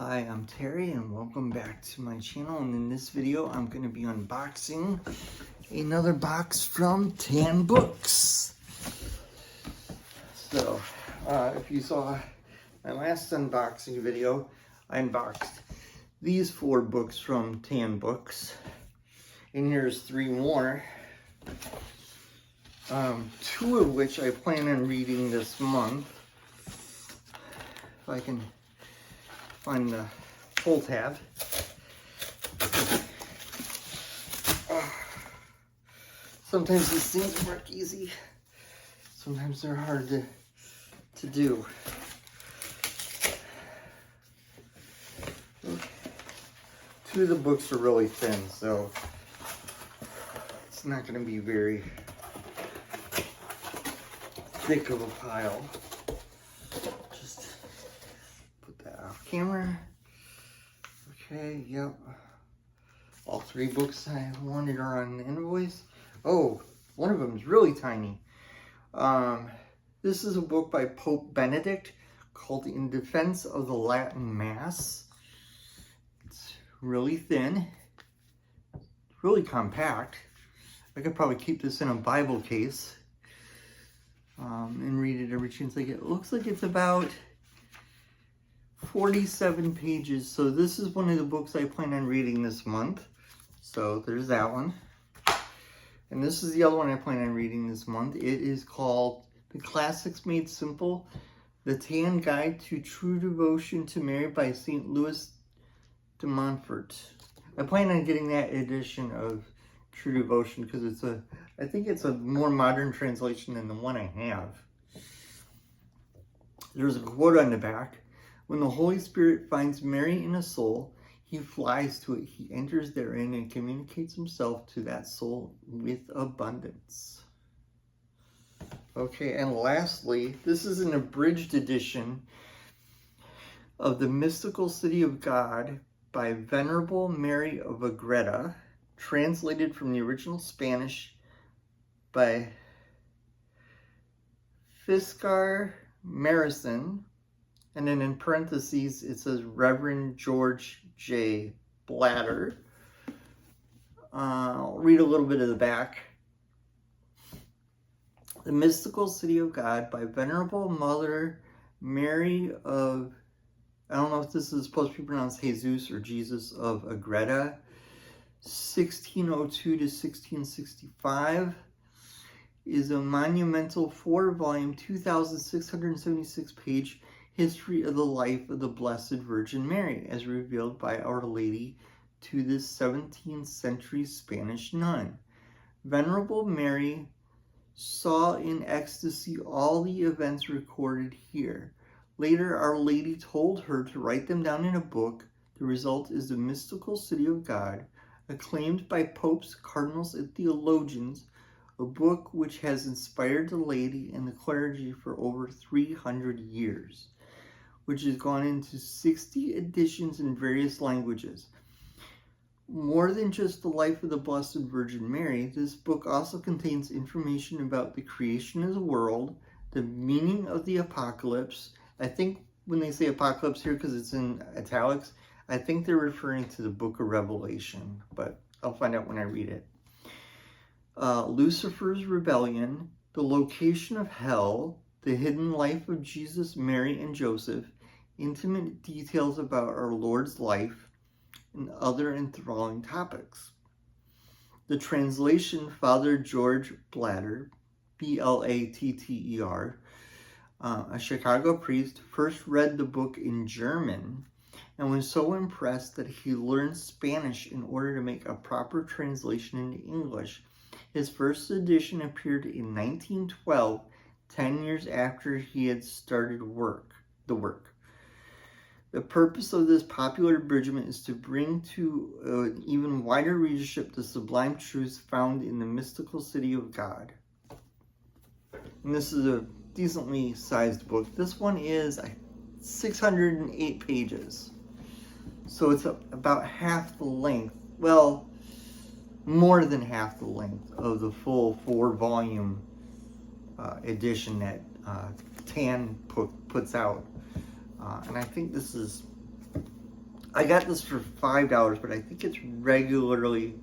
Hi, I'm Terry and welcome back to my channel, and in this video I'm going to be unboxing another box from Tan Books. So, if you saw my last unboxing video, I unboxed these 4 books from Tan Books, and here's 3 more. 2 of which I plan on reading this month. If I can find the pull tab. Sometimes these things work easy. Sometimes they're hard to do. Okay. 2 of the books are really thin, so it's not going to be very thick of a pile. Just put that off camera. Okay, yep. All 3 books I wanted are on invoice. Oh, one of them is really tiny. This is a book by Pope Benedict called In Defense of the Latin Mass. It's really thin, really compact. I could probably keep this in a Bible case and read it every chance I get. It looks like it's about 47 pages. So this is one of the books I plan on reading this month. So there's that one. And this is the other one I plan on reading this month. It is called The Classics Made Simple, The Tan Guide to True Devotion to Mary by St. Louis de Montfort. I plan on getting that edition of True Devotion because I think it's a more modern translation than the one I have. There's a quote on the back. When the Holy Spirit finds Mary in a soul, he flies to it. He enters therein and communicates himself to that soul with abundance. Okay, and lastly, this is an abridged edition of The Mystical City of God by Venerable Mary of Agreda, translated from the original Spanish by Fiskar Marison. And then in parentheses, it says Reverend George J. Blatter. I'll read a little bit of the back. The Mystical City of God by Venerable Mother Mary of, I don't know if this is supposed to be pronounced Jesus or Jesus of Agreda, 1602 to 1665, is a monumental 4-volume, 2,676 page history of the life of the Blessed Virgin Mary, as revealed by Our Lady to this 17th century Spanish nun. Venerable Mary saw in ecstasy all the events recorded here. Later, Our Lady told her to write them down in a book. The result is The Mystical City of God, acclaimed by popes, cardinals, and theologians, a book which has inspired the laity and the clergy for over 300 years. Which has gone into 60 editions in various languages. More than just the life of the Blessed Virgin Mary, this book also contains information about the creation of the world, the meaning of the apocalypse. I think when they say apocalypse here, because it's in italics, I think they're referring to the book of Revelation, but I'll find out when I read it. Lucifer's rebellion, the location of hell, the hidden life of Jesus, Mary, and Joseph, intimate details about our Lord's life, and other enthralling topics. The translation, Father George Blatter, B-L-A-T-T-E-R, a Chicago priest, first read the book in German and was so impressed that he learned Spanish in order to make a proper translation into English. His first edition appeared in 1912, 10 years after he had started the work. The purpose of this popular abridgment is to bring to an even wider readership the sublime truths found in the Mystical City of God. And this is a decently sized book. This one is 608 pages. So it's about half the length, well, more than half the length of the full 4-volume edition that Tan puts out. And I think this is I got this for $5, but I think it's regularly,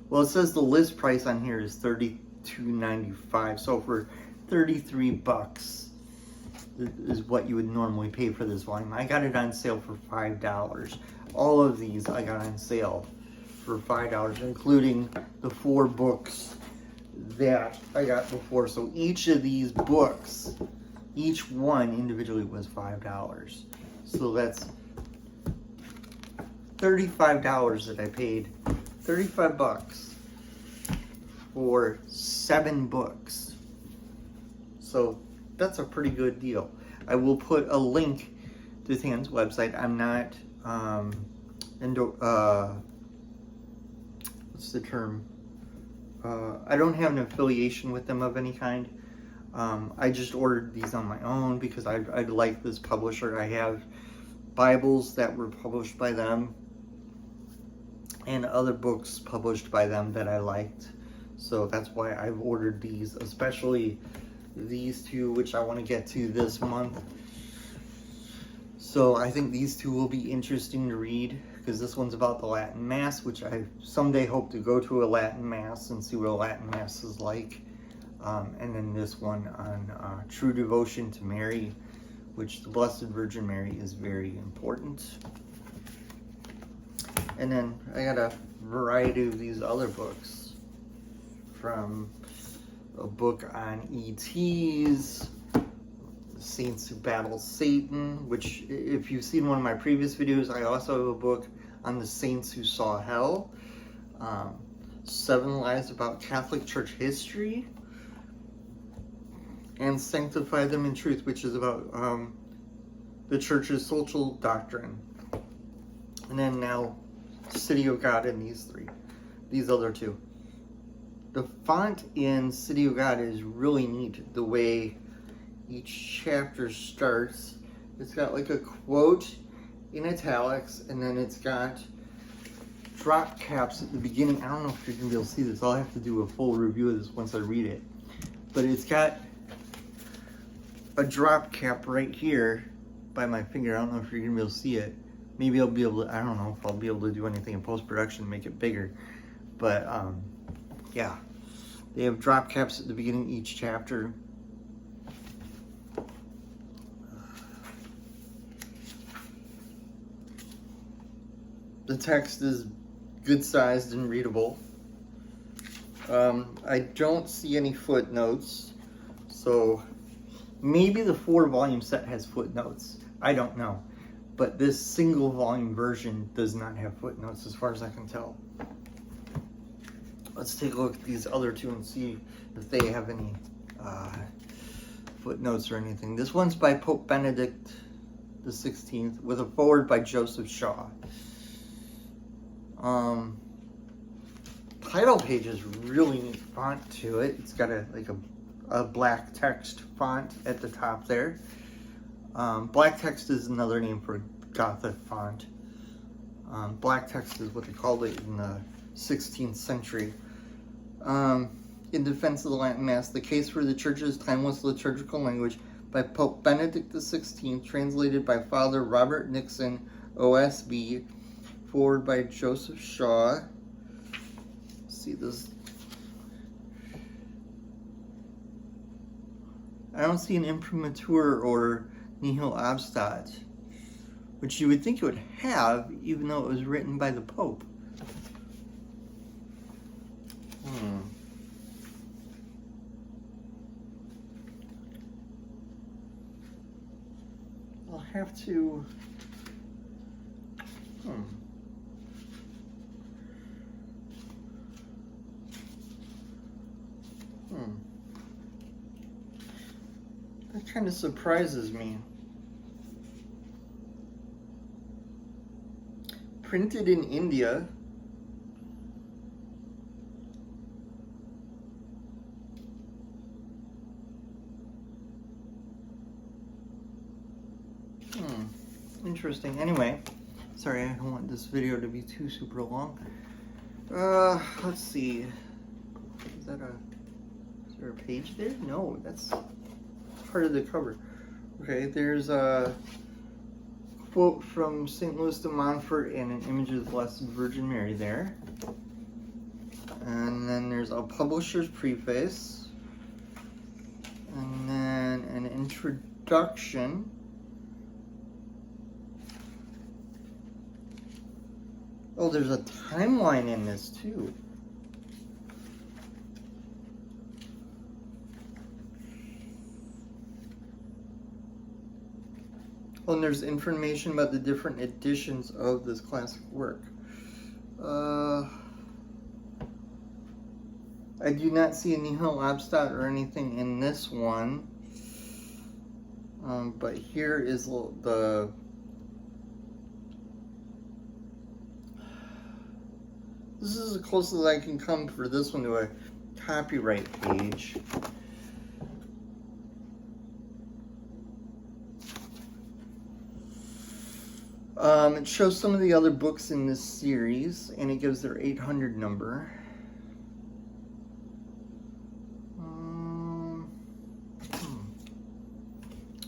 well, it says the list price on here is $32.95. So for 33 bucks is what you would normally pay for this volume. I got it on sale for $5. All of these I got on sale for $5, including the 4 books that I got before. So each of these books, each one individually was $5. So that's $35 that I paid. 35 bucks for 7 books. So that's a pretty good deal. I will put a link to Tan's website. I'm not what's the term? I don't have an affiliation with them of any kind. I just ordered these on my own because I like this publisher. I have Bibles that were published by them and other books published by them that I liked. So that's why I've ordered these, especially these two, which I want to get to this month. So I think these two will be interesting to read, because this one's about the Latin Mass, which I someday hope to go to a Latin Mass and see what a Latin Mass is like. And then this one on true devotion to Mary, which the Blessed Virgin Mary is very important. And then I got a variety of these other books, from a book on ETs, Saints Who Battle Satan, which if you've seen one of my previous videos, I also have a book on the Saints Who Saw Hell, 7 Lies About Catholic Church History, and Sanctify Them in Truth, which is about the church's social doctrine. And then now City of God in these other 2. The font in City of God is really neat, the way each chapter starts. It's got like a quote in italics, and then it's got drop caps at the beginning. I don't know if you're gonna be able to see this. I'll have to do a full review of this once I read it. But it's got a drop cap right here by my finger. I don't know if you're gonna be able to see it. Maybe I'll be able to, I don't know if I'll be able to do anything in post-production to make it bigger. But yeah, they have drop caps at the beginning of each chapter. The text is good sized and readable. I don't see any footnotes, so maybe the 4 volume set has footnotes. I don't know. But this single volume version does not have footnotes as far as I can tell. Let's take a look at these other 2 and see if they have any footnotes or anything. This one's by Pope Benedict the 16th with a foreword by Joseph Shaw. Title page is really neat font to it. It's got a black text font at the top there. Black text is another name for Gothic font. Black text is what they called it in the 16th century. In Defense of the Latin Mass, the case for the Church's timeless liturgical language by Pope Benedict XVI, translated by Father Robert Nixon, OSB, forward by Joseph Shaw. Let's see this. I don't see an imprimatur or nihil obstat, which you would think it would have, even though it was written by the Pope. I'll have to... That kind of surprises me. Printed in India. Interesting. Anyway, sorry, I don't want this video to be too super long. Let's see. Is there a page there? No, that's part of the cover. Okay, there's a quote from St. Louis de Montfort and an image of the Blessed Virgin Mary there. And then there's a publisher's preface. And then an introduction. Oh, there's a timeline in this too. Oh, and there's information about the different editions of this classic work. I do not see a Nihil Obstat or anything in this one. But here is the... This is as close as I can come for this one to a copyright page. It shows some of the other books in this series, and it gives their 800 number.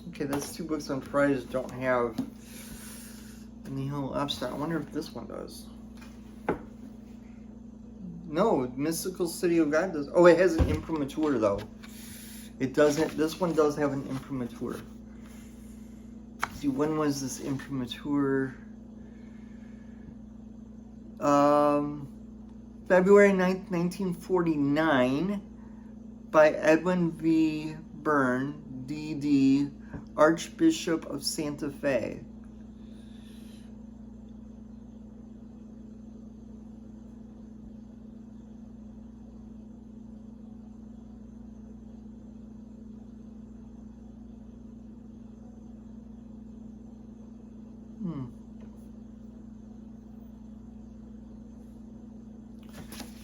Okay, those two books on Fridays don't have Nihil Obstat. I wonder if this one does. No, Mystical City of God does. Oh, it has an imprimatur though. It doesn't. This one does have an imprimatur. See, when was this imprimatur? February 9th, 1949, by Edwin V. Byrne, D.D., Archbishop of Santa Fe.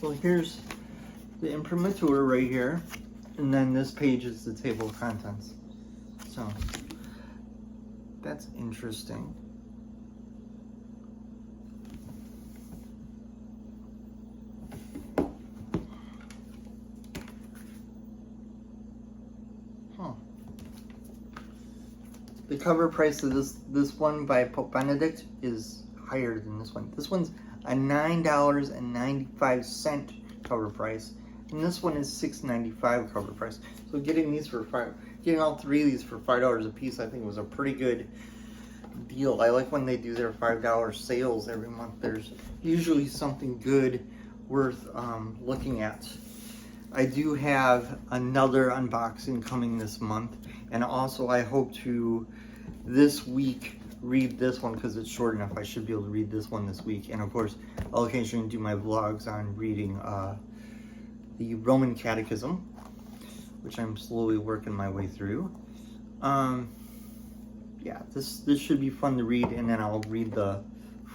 Well, here's the imprimatur right here, and then this page is the table of contents. So, that's interesting. Huh. The cover price of this one by Pope Benedict is higher than this one. This one's a $9.95 cover price, and this one is $6.95 cover price. So getting all three of these for $5 a piece, I think was a pretty good deal. I like when they do their $5 sales every month. There's usually something good worth looking at. I do have another unboxing coming this month, and also I hope to this week read this one because it's short enough. I should be able to read this one this week, and of course I'll occasionally do my vlogs on reading the Roman Catechism, which I'm slowly working my way through. Yeah, this should be fun to read, and then I'll read the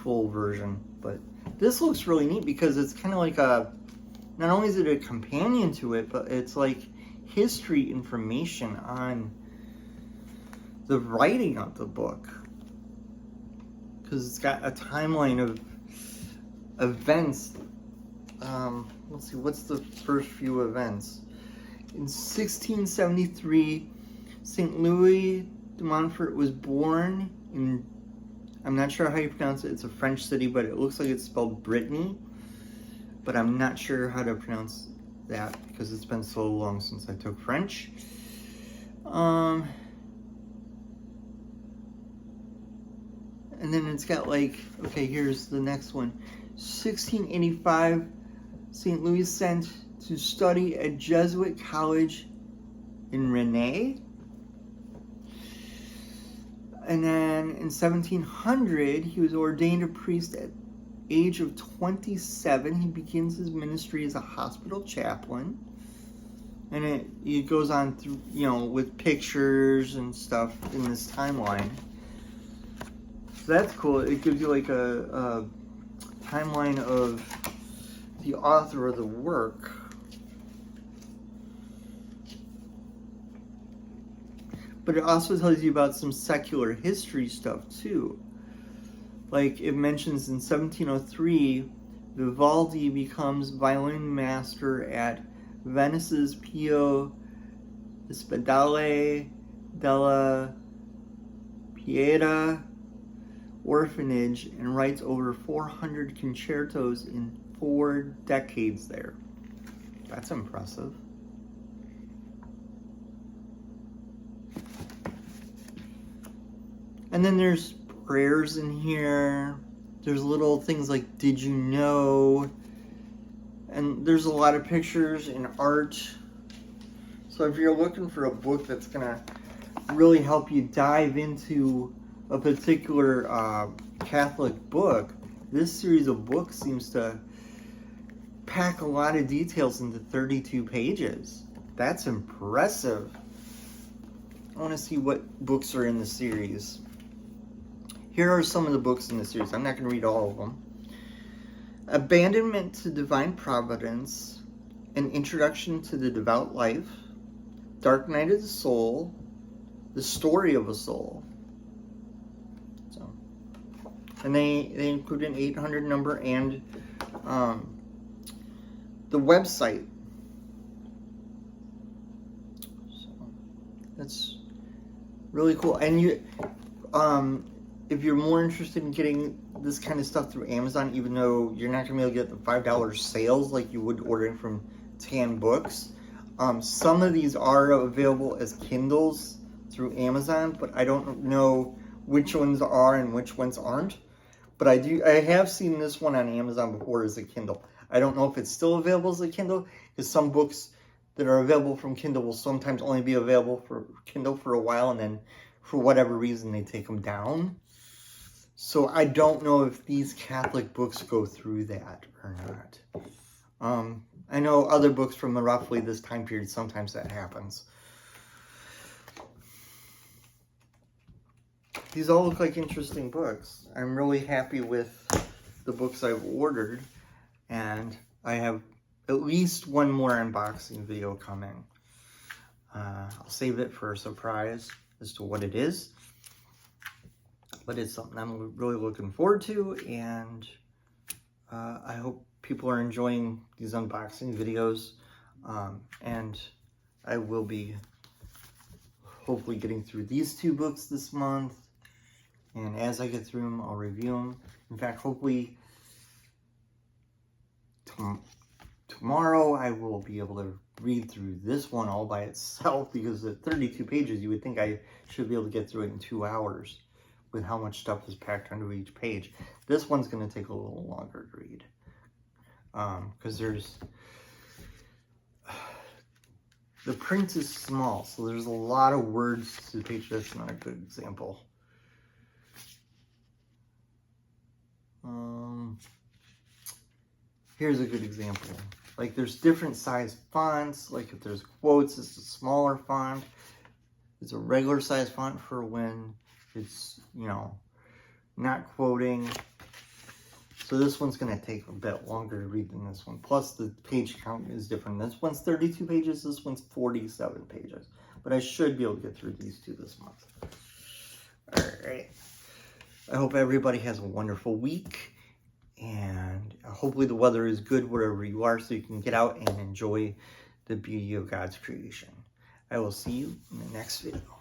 full version. But this looks really neat because it's kind of like not only is it a companion to it, but it's like history information on the writing of the book, because it's got a timeline of events. Let's see, what's the first few events? In 1673, St. Louis de Montfort was born in, I'm not sure how you pronounce it, it's a French city, but it looks like it's spelled Brittany, but I'm not sure how to pronounce that because it's been so long since I took French. And then it's got like, okay, here's the next one. 1685, St. Louis sent to study at Jesuit college in Rennes. And then in 1700, he was ordained a priest at age of 27. He begins his ministry as a hospital chaplain. And it goes on through, with pictures and stuff in this timeline. So that's cool. It gives you like a timeline of the author of the work. But it also tells you about some secular history stuff too. Like it mentions in 1703, Vivaldi becomes violin master at Venice's Pio Ospedale della Pietà. orphanage and writes over 400 concertos in 4 decades there. That's impressive. And then there's prayers in here. There's little things like, did you know? And there's a lot of pictures and art. So if you're looking for a book that's going to really help you dive into a particular Catholic book, this series of books seems to pack a lot of details into 32 pages. That's impressive. I want to see what books are in the series. Here are some of the books in the series. I'm not going to read all of them. Abandonment to Divine Providence, An Introduction to the Devout Life, Dark Night of the Soul, The Story of a Soul. So, and they include an 800 number and the website. So that's really cool. And you, if you're more interested in getting this kind of stuff through Amazon, even though you're not going to be able to get the $5 sales like you would ordering from Tan Books, some of these are available as Kindles through Amazon, but I don't know which ones are and which ones aren't. But I have seen this one on Amazon before as a Kindle. I don't know if it's still available as a Kindle, because some books that are available from Kindle will sometimes only be available for Kindle for a while, and then for whatever reason they take them down. So I don't know if these Catholic books go through that or not. I know other books from roughly this time period, sometimes that happens. These all look like interesting books. I'm really happy with the books I've ordered, and I have at least one more unboxing video coming. I'll save it for a surprise as to what it is, but it's something I'm really looking forward to, and I hope people are enjoying these unboxing videos, and I will be hopefully getting through these 2 books this month, and as I get through them, I'll review them. In fact, hopefully tomorrow I will be able to read through this one all by itself, because at 32 pages, you would think I should be able to get through it in 2 hours with how much stuff is packed onto each page. This one's going to take a little longer to read, because the print is small, so there's a lot of words to the page. That's not a good example. Here's a good example. Like, there's different size fonts. Like, if there's quotes, it's a smaller font. It's a regular size font for when it's, not quoting. So this one's going to take a bit longer to read than this one. Plus, the page count is different. This one's 32 pages. This one's 47 pages. But I should be able to get through these 2 this month. All right. I hope everybody has a wonderful week. And hopefully the weather is good wherever you are, so you can get out and enjoy the beauty of God's creation. I will see you in the next video.